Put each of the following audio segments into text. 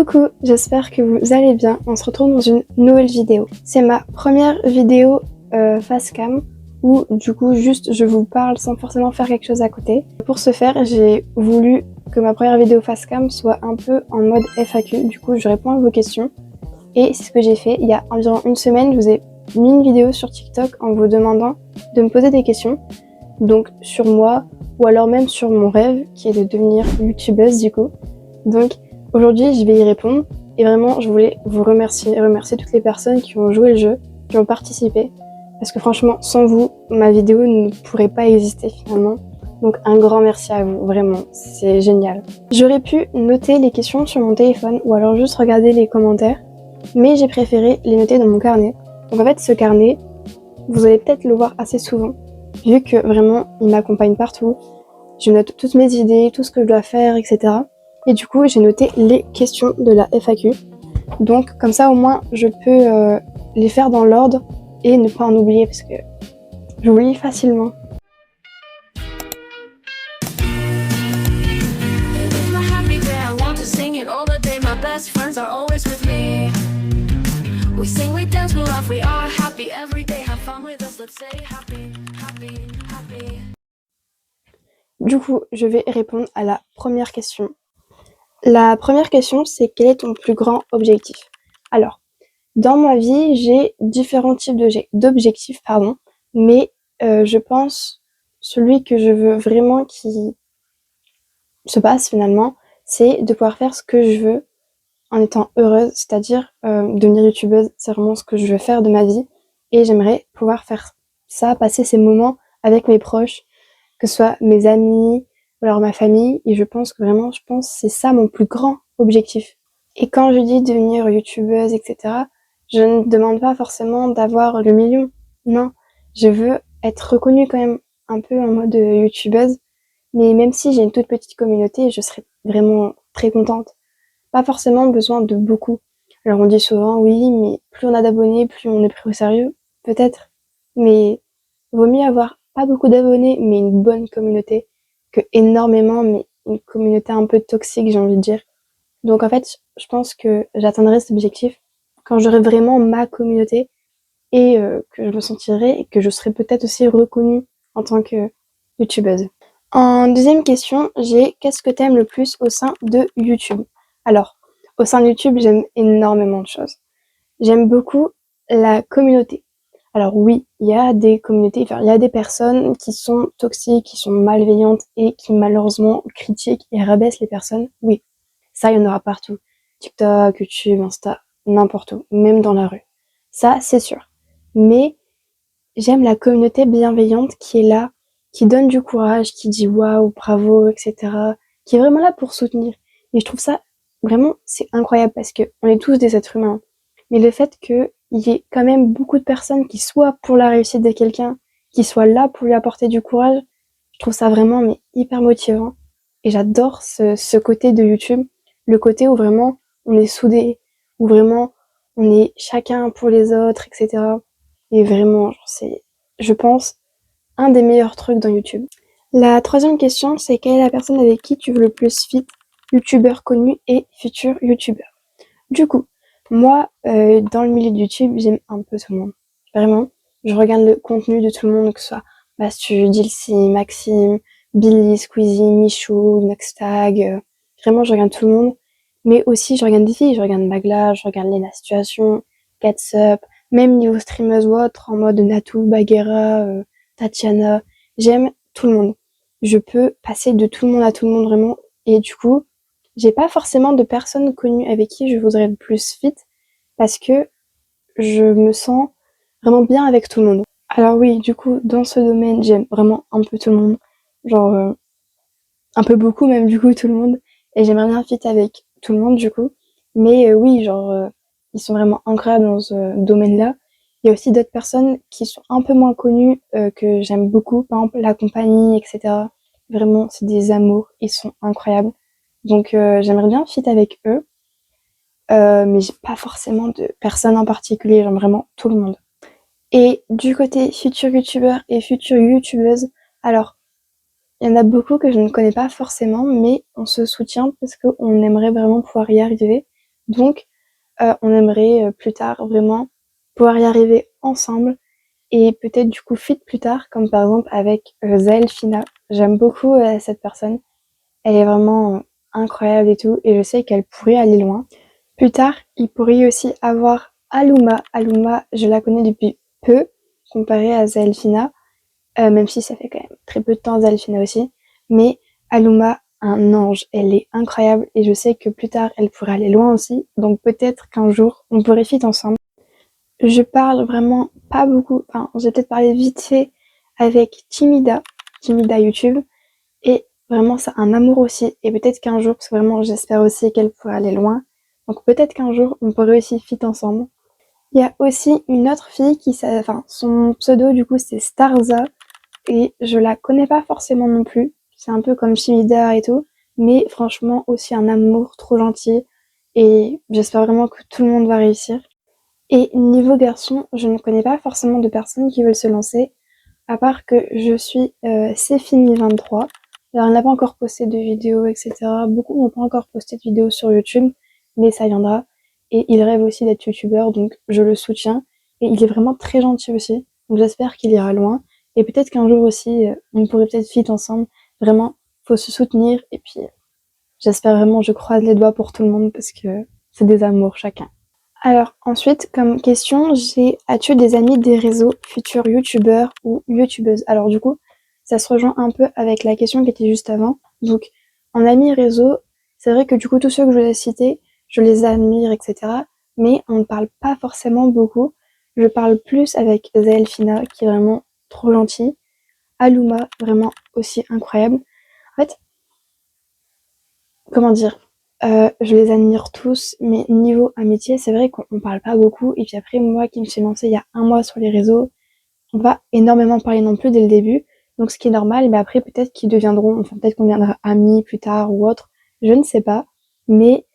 Coucou, j'espère que vous allez bien. On se retrouve dans une nouvelle vidéo. C'est ma première vidéo face cam où du coup juste je vous parle sans forcément faire quelque chose à côté. Pour ce faire, j'ai voulu que ma première vidéo face cam soit un peu en mode FAQ. Du coup, je réponds à vos questions et c'est ce que j'ai fait. Il y a environ une semaine, je vous ai mis une vidéo sur TikTok en vous demandant de me poser des questions. Donc sur moi ou alors même sur mon rêve qui est de devenir youtubeuse du coup. Donc aujourd'hui, je vais y répondre et vraiment, je voulais vous remercier toutes les personnes qui ont joué le jeu, qui ont participé, parce que franchement, sans vous, ma vidéo ne pourrait pas exister finalement. Donc un grand merci à vous, vraiment, c'est génial. J'aurais pu noter les questions sur mon téléphone ou alors juste regarder les commentaires, mais j'ai préféré les noter dans mon carnet. Donc en fait, ce carnet, vous allez peut-être le voir assez souvent, vu que vraiment, il m'accompagne partout. Je note toutes mes idées, tout ce que je dois faire, etc. Et du coup, j'ai noté les questions de la FAQ. Donc, comme ça, au moins, je peux les faire dans l'ordre et ne pas en oublier parce que j'oublie facilement. Du coup, je vais répondre à la première question. La première question, c'est quel est ton plus grand objectif? Alors, dans ma vie, j'ai différents types d'objectifs, mais je pense celui que je veux vraiment qui se passe finalement, c'est de pouvoir faire ce que je veux en étant heureuse, c'est-à-dire devenir youtubeuse, c'est vraiment ce que je veux faire de ma vie et j'aimerais pouvoir faire ça, passer ces moments avec mes proches, que ce soit mes amis ou alors ma famille, et je pense que c'est ça mon plus grand objectif. Et quand je dis devenir youtubeuse, etc., je ne demande pas forcément d'avoir le million, non, je veux être reconnue quand même un peu en mode youtubeuse, mais même si j'ai une toute petite communauté, je serais vraiment très contente. Pas forcément besoin de beaucoup. Alors on dit souvent oui, mais plus on a d'abonnés, plus on est pris au sérieux, peut-être, mais vaut mieux avoir pas beaucoup d'abonnés, mais une bonne communauté, que énormément, mais une communauté un peu toxique, j'ai envie de dire. Donc en fait, je pense que j'atteindrai cet objectif quand j'aurai vraiment ma communauté et que je me sentirai et que je serai peut-être aussi reconnue en tant que youtubeuse. En deuxième question, j'ai qu'est-ce que t'aimes le plus au sein de YouTube? Alors, au sein de YouTube, j'aime énormément de choses. J'aime beaucoup la communauté. Alors oui, il y a des communautés, il y a des personnes qui sont toxiques, qui sont malveillantes et qui malheureusement critiquent et rabaissent les personnes. Oui, ça, il y en aura partout. TikTok, YouTube, Insta, n'importe où, même dans la rue. Ça, c'est sûr. Mais j'aime la communauté bienveillante qui est là, qui donne du courage, qui dit waouh, bravo, etc. Qui est vraiment là pour soutenir. Et je trouve ça vraiment, c'est incroyable parce que on est tous des êtres humains. Mais le fait qu'il y ait quand même beaucoup de personnes qui soient pour la réussite de quelqu'un, qui soient là pour lui apporter du courage, je trouve ça vraiment mais hyper motivant. Et j'adore ce côté de YouTube, le côté où vraiment on est soudés, où vraiment on est chacun pour les autres, etc. Et vraiment, c'est, je pense, un des meilleurs trucs dans YouTube. La troisième question, c'est quelle est la personne avec qui tu veux le plus fit, youtubeur connu et futur youtubeur. Du coup, moi, dans le milieu de YouTube, j'aime un peu tout le monde. Vraiment, je regarde le contenu de tout le monde, que ce soit Bastu, Dilcy, Maxime, Billy, Squeezie, Michou, Noxtag. Vraiment, je regarde tout le monde. Mais aussi, je regarde des filles, je regarde Magla, je regarde Lena Situation, Catsup, même niveau streameuse ou autre, en mode Natou, Bagheera, Tatiana. J'aime tout le monde. Je peux passer de tout le monde à tout le monde vraiment. Et du coup, j'ai pas forcément de personnes connues avec qui je voudrais le plus fit parce que je me sens vraiment bien avec tout le monde. Alors oui, du coup, dans ce domaine, j'aime vraiment un peu tout le monde. Genre, un peu beaucoup même du coup tout le monde. Et j'aimerais bien fit avec tout le monde du coup. Mais oui, genre, ils sont vraiment incroyables dans ce domaine-là. Il y a aussi d'autres personnes qui sont un peu moins connues que j'aime beaucoup. Par exemple, la compagnie, etc. Vraiment, c'est des amours. Ils sont incroyables. Donc j'aimerais bien fit avec eux, mais j'ai pas forcément de personne en particulier, j'aime vraiment tout le monde. Et du côté futur youtubeur et future youtubeuse, alors il y en a beaucoup que je ne connais pas forcément, mais on se soutient parce qu'on aimerait vraiment pouvoir y arriver. Donc on aimerait plus tard vraiment pouvoir y arriver ensemble et peut-être du coup fit plus tard, comme par exemple avec Zael Fina. J'aime beaucoup cette personne. Elle est vraiment incroyable et tout, et je sais qu'elle pourrait aller loin. Plus tard, il pourrait aussi avoir Aluma. Aluma, je la connais depuis peu, comparée à Zelfina, même si ça fait quand même très peu de temps Zelfina aussi. Mais Aluma, un ange, elle est incroyable, et je sais que plus tard, elle pourrait aller loin aussi. Donc peut-être qu'un jour, on pourrait fit ensemble. Je parle vraiment pas beaucoup, enfin, j'ai peut-être parlé vite fait avec Timida YouTube, et vraiment, c'est un amour aussi. Et peut-être qu'un jour, parce que vraiment, j'espère aussi qu'elle pourra aller loin. Donc peut-être qu'un jour, on pourrait aussi fit ensemble. Il y a aussi une autre fille enfin, son pseudo, du coup, c'est Starza. Et je la connais pas forcément non plus. C'est un peu comme Shimida et tout. Mais franchement, aussi un amour trop gentil. Et j'espère vraiment que tout le monde va réussir. Et niveau garçon, je ne connais pas forcément de personnes qui veulent se lancer. À part que je suis C'est fini 23. Alors, elle n'a pas encore posté de vidéos, etc. Beaucoup n'ont pas encore posté de vidéos sur YouTube, mais ça viendra. Et il rêve aussi d'être youtubeur, donc je le soutiens. Et il est vraiment très gentil aussi, donc j'espère qu'il ira loin. Et peut-être qu'un jour aussi, on pourrait peut-être fit ensemble. Vraiment, faut se soutenir. Et puis, j'espère vraiment, je croise les doigts pour tout le monde parce que c'est des amours chacun. Alors ensuite, comme question, j'ai as-tu des amis des réseaux, futurs youtubeurs ou youtubeuses? Alors du coup, ça se rejoint un peu avec la question qui était juste avant. Donc, en amis réseau, c'est vrai que du coup, tous ceux que je vous ai cités, je les admire, etc. Mais on ne parle pas forcément beaucoup. Je parle plus avec Zelfina, qui est vraiment trop gentille. Aluma, vraiment aussi incroyable. En fait, comment dire, je les admire tous, mais niveau amitié, c'est vrai qu'on parle pas beaucoup. Et puis après, moi qui me suis lancée il y a un mois sur les réseaux, on va énormément parler non plus dès le début. Donc ce qui est normal, mais après peut-être qu'ils deviendront, enfin peut-être qu'on deviendra amis plus tard ou autre, je ne sais pas. Mais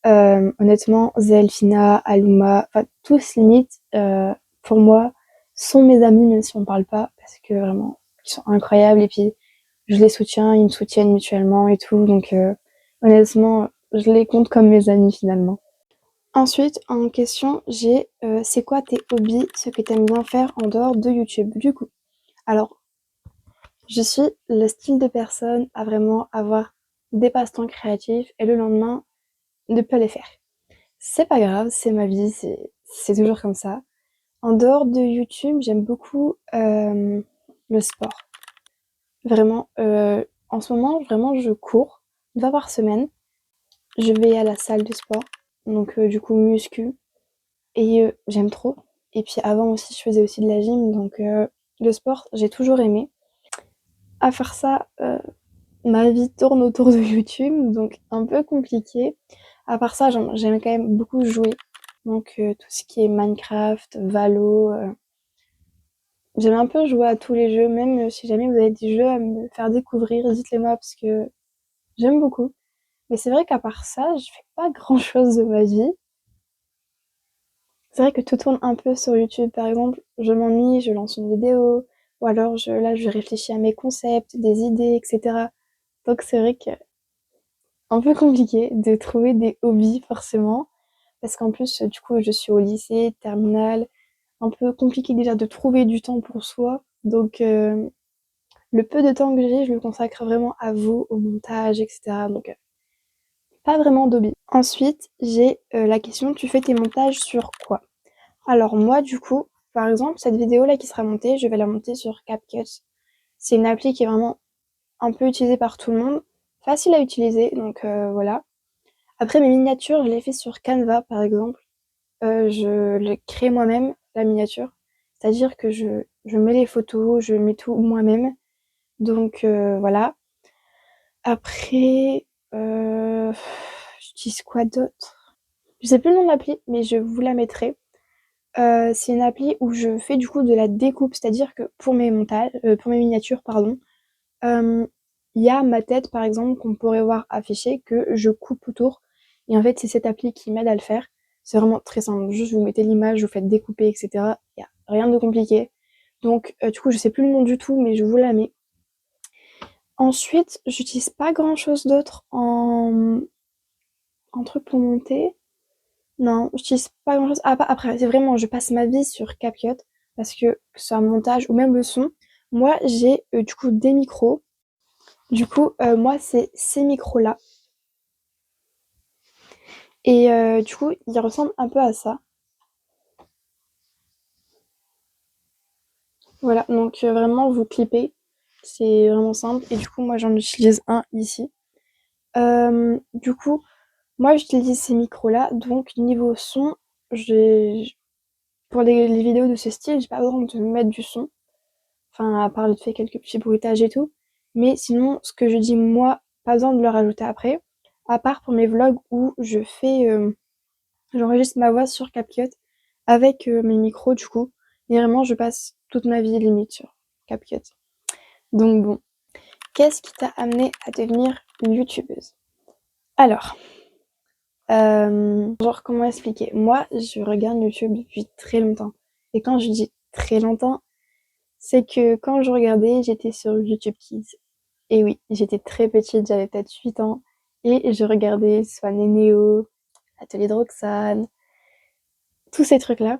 honnêtement, Zelfina, Aluma, enfin tous limite, pour moi, sont mes amis même si on parle pas, parce que vraiment, ils sont incroyables et puis je les soutiens, ils me soutiennent mutuellement et tout, donc honnêtement, je les compte comme mes amis finalement. Ensuite, en question, j'ai c'est quoi tes hobbies, ce que t'aimes bien faire en dehors de YouTube du coup? Alors, je suis le style de personne à vraiment avoir des passe-temps créatifs et le lendemain, ne pas les faire. C'est pas grave, c'est ma vie, c'est toujours comme ça. En dehors de YouTube, j'aime beaucoup le sport. Vraiment, en ce moment, vraiment, je cours 2 fois par semaine. Je vais à la salle de sport, donc du coup muscu, et j'aime trop. Et puis avant aussi, je faisais aussi de la gym, donc le sport, j'ai toujours aimé. À faire ça, ma vie tourne autour de YouTube, donc un peu compliqué. À part ça, j'aime quand même beaucoup jouer, donc tout ce qui est Minecraft, Valo, j'aime un peu jouer à tous les jeux, même si jamais vous avez des jeux à me faire découvrir, dites-les moi parce que j'aime beaucoup. Mais c'est vrai qu'à part ça, je fais pas grand-chose de ma vie. C'est vrai que tout tourne un peu sur YouTube. Par exemple, je m'ennuie, je lance une vidéo, ou alors je réfléchis à mes concepts, des idées, etc. Donc c'est vrai que un peu compliqué de trouver des hobbies forcément, parce qu'en plus, du coup, je suis au lycée, terminale, un peu compliqué déjà de trouver du temps pour soi. Donc le peu de temps que j'ai, je le consacre vraiment à vous, au montage, etc. Donc pas vraiment d'hobby. Ensuite, j'ai la question, tu fais tes montages sur quoi? Alors moi du coup, par exemple, cette vidéo là qui sera montée, je vais la monter sur CapCut. C'est une appli qui est vraiment un peu utilisée par tout le monde, facile à utiliser, donc voilà. Après mes miniatures, je les fais sur Canva par exemple. Je les crée moi-même, la miniature. C'est-à-dire que je mets les photos, je mets tout moi-même. Donc voilà. Après, j'utilise quoi d'autre? Je sais plus le nom de l'appli, mais je vous la mettrai. C'est une appli où je fais du coup de la découpe, c'est-à-dire que pour mes montages, pour mes miniatures, pardon, euh, il y a ma tête par exemple qu'on pourrait voir affichée que je coupe autour. Et en fait, c'est cette appli qui m'aide à le faire. C'est vraiment très simple. Juste vous mettez l'image, vous faites découper, etc. Il y a rien de compliqué. Donc du coup, je sais plus le nom du tout, mais je vous la mets. Ensuite, j'utilise pas grand-chose d'autre en truc pour monter. Non, j'utilise pas grand-chose. Ah, après, c'est vraiment, je passe ma vie sur CapCut parce que ce soit montage ou même le son, moi, j'ai du coup des micros. Du coup, moi, c'est ces micros-là. Et du coup, ils ressemblent un peu à ça. Voilà, donc vraiment, vous clippez. C'est vraiment simple. Et du coup, moi, j'en utilise un ici. Du coup, moi, j'utilise ces micros-là. Donc, niveau son, j'ai pour les vidéos de ce style, j'ai pas besoin de mettre du son. Enfin, à part le fait quelques petits bruitages et tout. Mais sinon, ce que je dis moi, pas besoin de le rajouter après. À part pour mes vlogs où j'enregistre ma voix sur CapCut avec mes micros du coup. Et vraiment, je passe toute ma vie limite sur CapCut. Donc bon, qu'est-ce qui t'a amené à devenir une youtubeuse? Alors, genre comment expliquer? Moi, je regarde YouTube depuis très longtemps. Et quand je dis très longtemps, c'est que quand je regardais, j'étais sur YouTube Kids. Et oui, j'étais très petite, j'avais peut-être 8 ans, et je regardais soit Nénéo, Atelier de Roxane, tous ces trucs-là.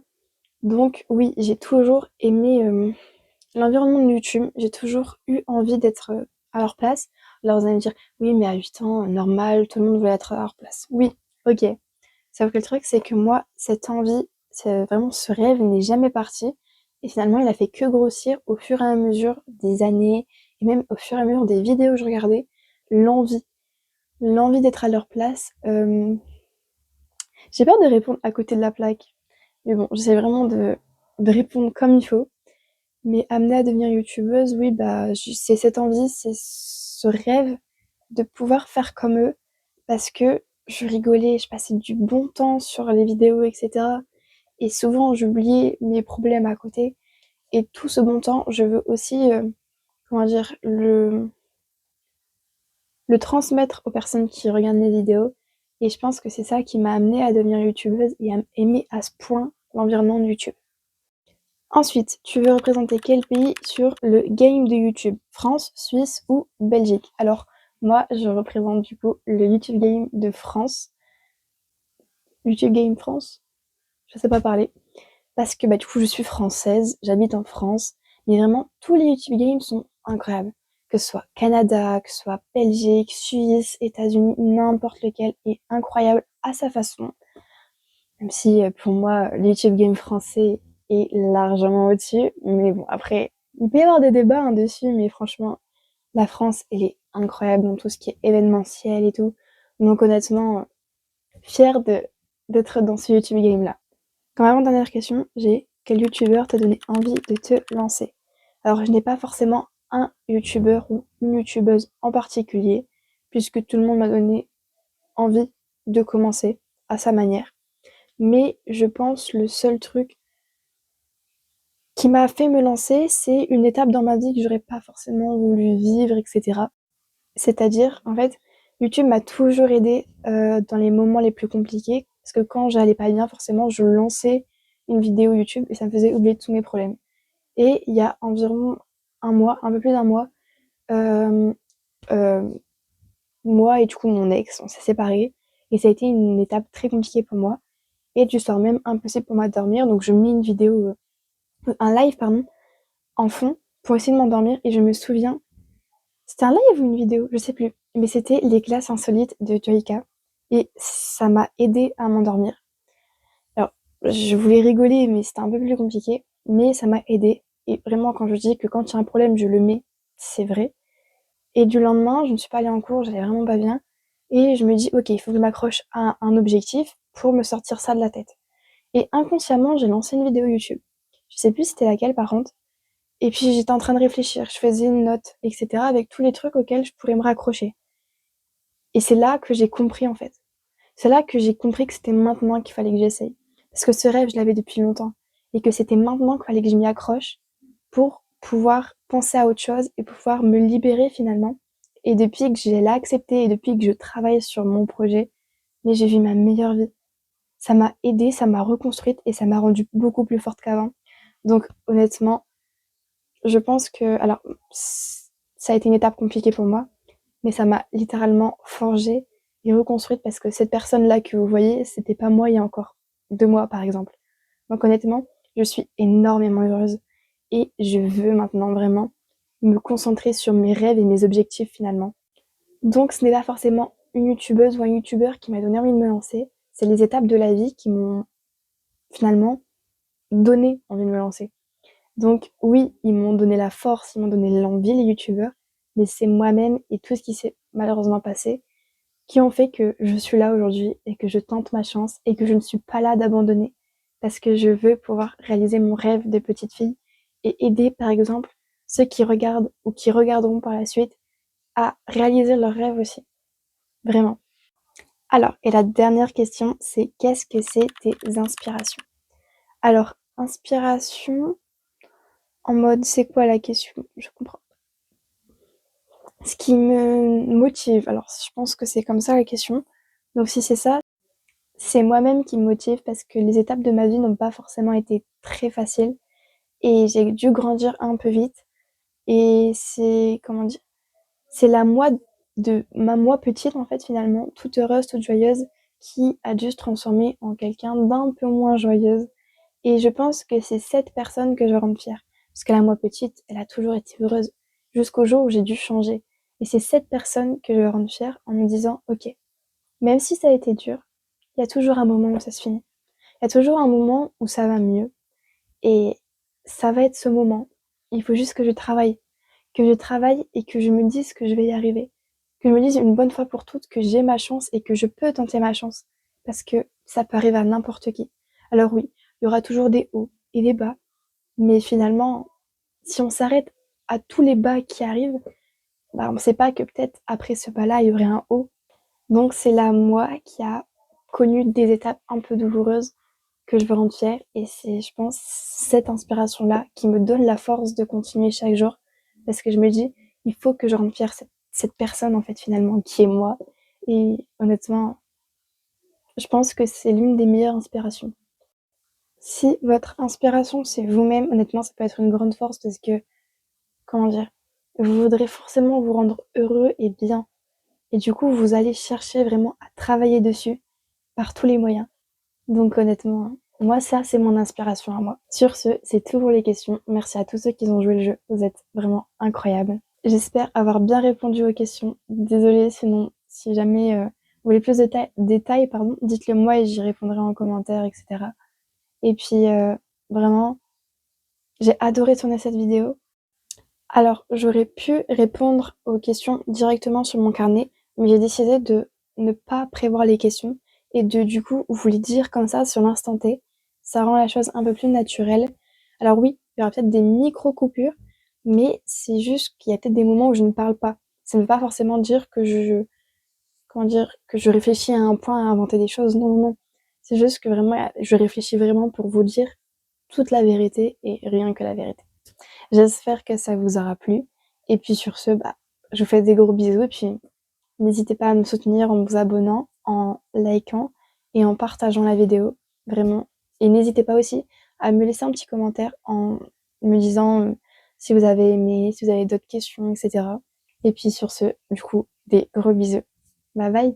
Donc oui, j'ai toujours aimé l'environnement de YouTube, j'ai toujours eu envie d'être à leur place. Alors vous allez me dire, oui, mais à 8 ans, normal, tout le monde veut être à leur place. Oui, ok. Sauf que le truc, c'est que moi, cette envie, c'est vraiment ce rêve n'est jamais parti. Et finalement, il a fait que grossir au fur et à mesure des années, et même au fur et à mesure des vidéos que je regardais, l'envie. L'envie d'être à leur place. J'ai peur de répondre à côté de la plaque. Mais bon, j'essaie vraiment de répondre comme il faut. Mais amenée à devenir youtubeuse, oui, bah, c'est cette envie, c'est ce rêve de pouvoir faire comme eux. Parce que je rigolais, je passais du bon temps sur les vidéos, etc. Et souvent, j'oubliais mes problèmes à côté. Et tout ce bon temps, je veux aussi, comment dire, le transmettre aux personnes qui regardent mes vidéos. Et je pense que c'est ça qui m'a amenée à devenir youtubeuse et à aimer à ce point l'environnement de YouTube. Ensuite, tu veux représenter quel pays sur le game de YouTube? France, Suisse ou Belgique? Alors, moi, je représente du coup le YouTube Game de France. YouTube Game France? Je sais pas parler. Parce que bah, du coup, je suis française, j'habite en France. Mais vraiment, tous les YouTube Games sont incroyables. Que ce soit Canada, que ce soit Belgique, Suisse, États-Unis, n'importe lequel est incroyable à sa façon. Même si pour moi, le YouTube Game français est largement au-dessus. Mais bon, après, il peut y avoir des débats hein, dessus, mais franchement, la France, elle est incroyable dans tout ce qui est événementiel et tout. Donc honnêtement, fière d'être dans ce YouTube Game-là. Comme avant-dernière question, j'ai quel youtubeur t'a donné envie de te lancer? Alors, je n'ai pas forcément un youtubeur ou une youtubeuse en particulier, puisque tout le monde m'a donné envie de commencer à sa manière. Mais je pense le seul truc qui m'a fait me lancer, c'est une étape dans ma vie que j'aurais pas forcément voulu vivre, etc. C'est-à-dire, en fait, YouTube m'a toujours aidé dans les moments les plus compliqués, parce que quand j'allais pas bien, forcément, je lançais une vidéo YouTube et ça me faisait oublier tous mes problèmes. Et il y a environ un mois, un peu plus d'un mois, euh, euh, moi et du coup mon ex, on s'est séparés et ça a été une étape très compliquée pour moi et du soir même impossible pour moi de dormir. Donc je mets une vidéo, un live pardon, en fond pour essayer de m'endormir et je me souviens, c'était un live ou une vidéo, je sais plus, mais c'était les classes insolites de Joyka et ça m'a aidé à m'endormir. Alors je voulais rigoler mais c'était un peu plus compliqué, mais ça m'a aidé et vraiment quand je dis que quand il y a un problème je le mets, c'est vrai. Et du lendemain, je ne suis pas allée en cours, j'allais vraiment pas bien. Et je me dis, ok, il faut que je m'accroche à un objectif pour me sortir ça de la tête. Et inconsciemment, j'ai lancé une vidéo YouTube. Je sais plus c'était laquelle par contre. Et puis j'étais en train de réfléchir, je faisais une note, etc. avec tous les trucs auxquels je pourrais me raccrocher. Et c'est là que j'ai compris en fait. C'est là que j'ai compris que c'était maintenant qu'il fallait que j'essaye. Parce que ce rêve, je l'avais depuis longtemps. Et que c'était maintenant qu'il fallait que je m'y accroche pour pouvoir penser à autre chose et pouvoir me libérer finalement. Et depuis que j'ai l'accepté et depuis que je travaille sur mon projet, mais j'ai vu ma meilleure vie. Ça m'a aidée, ça m'a reconstruite et ça m'a rendue beaucoup plus forte qu'avant. Donc honnêtement, je pense que, alors, ça a été une étape compliquée pour moi, mais ça m'a littéralement forgée et reconstruite parce que cette personne-là que vous voyez, c'était pas moi il y a encore 2 mois, par exemple. Donc honnêtement, je suis énormément heureuse et je veux maintenant vraiment me concentrer sur mes rêves et mes objectifs finalement. Donc ce n'est pas forcément une youtubeuse ou un youtubeur qui m'a donné envie de me lancer, c'est les étapes de la vie qui m'ont finalement donné envie de me lancer. Donc oui, ils m'ont donné la force, ils m'ont donné l'envie, les youtubeurs, mais c'est moi-même et tout ce qui s'est malheureusement passé qui ont fait que je suis là aujourd'hui et que je tente ma chance et que je ne suis pas là d'abandonner parce que je veux pouvoir réaliser mon rêve de petite fille et aider par exemple ceux qui regardent ou qui regarderont par la suite à réaliser leurs rêves aussi. Vraiment. Alors, et la dernière question, c'est qu'est-ce que c'est tes inspirations? Alors, inspiration, en mode, c'est quoi la question? Je comprends. Ce qui me motive, alors je pense que c'est comme ça la question. Donc si c'est ça, c'est moi-même qui me motive parce que les étapes de ma vie n'ont pas forcément été très faciles et j'ai dû grandir un peu vite. Et c'est, comment dire, c'est la moi de ma moi petite en fait finalement, toute heureuse, toute joyeuse, qui a dû se transformer en quelqu'un d'un peu moins joyeuse. Et je pense que c'est cette personne que je rends fière. Parce que la moi petite, elle a toujours été heureuse jusqu'au jour où j'ai dû changer. Et c'est cette personne que je rends fière en me disant, ok, même si ça a été dur, il y a toujours un moment où ça se finit. Il y a toujours un moment où ça va mieux. Et ça va être ce moment. Il faut juste que je travaille et que je me dise que je vais y arriver. Que je me dise une bonne fois pour toutes que j'ai ma chance et que je peux tenter ma chance. Parce que ça peut arriver à n'importe qui. Alors oui, il y aura toujours des hauts et des bas. Mais finalement, si on s'arrête à tous les bas qui arrivent, bah, on ne sait pas que peut-être après ce bas-là, il y aurait un haut. Donc c'est là moi qui a connu des étapes un peu douloureuses que je veux rendre fière et c'est, je pense, cette inspiration-là qui me donne la force de continuer chaque jour parce que je me dis, il faut que je rende fière cette personne en fait finalement qui est moi et honnêtement, je pense que c'est l'une des meilleures inspirations. Si votre inspiration c'est vous-même, honnêtement, ça peut être une grande force parce que, comment dire, vous voudrez forcément vous rendre heureux et bien et du coup, vous allez chercher vraiment à travailler dessus par tous les moyens. Donc honnêtement, moi ça c'est mon inspiration à moi. Sur ce, c'est tout pour les questions. Merci à tous ceux qui ont joué le jeu. Vous êtes vraiment incroyables. J'espère avoir bien répondu aux questions. Désolée sinon, si jamais vous voulez plus de détails, pardon, dites-le moi et j'y répondrai en commentaire, etc. Et puis vraiment, j'ai adoré tourner cette vidéo. Alors, j'aurais pu répondre aux questions directement sur mon carnet, mais j'ai décidé de ne pas prévoir les questions et de du coup vous les dire comme ça sur l'instant T. Ça rend la chose un peu plus naturelle. Alors oui, il y aura peut-être des micro-coupures, mais c'est juste qu'il y a peut-être des moments où je ne parle pas. Ça ne veut pas forcément dire que comment dire, que je réfléchis à un point à inventer des choses. Non, non, non. C'est juste que vraiment, je réfléchis vraiment pour vous dire toute la vérité et rien que la vérité. J'espère que ça vous aura plu. Et puis sur ce, bah, je vous fais des gros bisous. Et puis n'hésitez pas à me soutenir en vous abonnant, en likant et en partageant la vidéo. Vraiment. Et n'hésitez pas aussi à me laisser un petit commentaire en me disant si vous avez aimé, si vous avez d'autres questions, etc. Et puis sur ce, du coup, des gros bisous. Bye bye!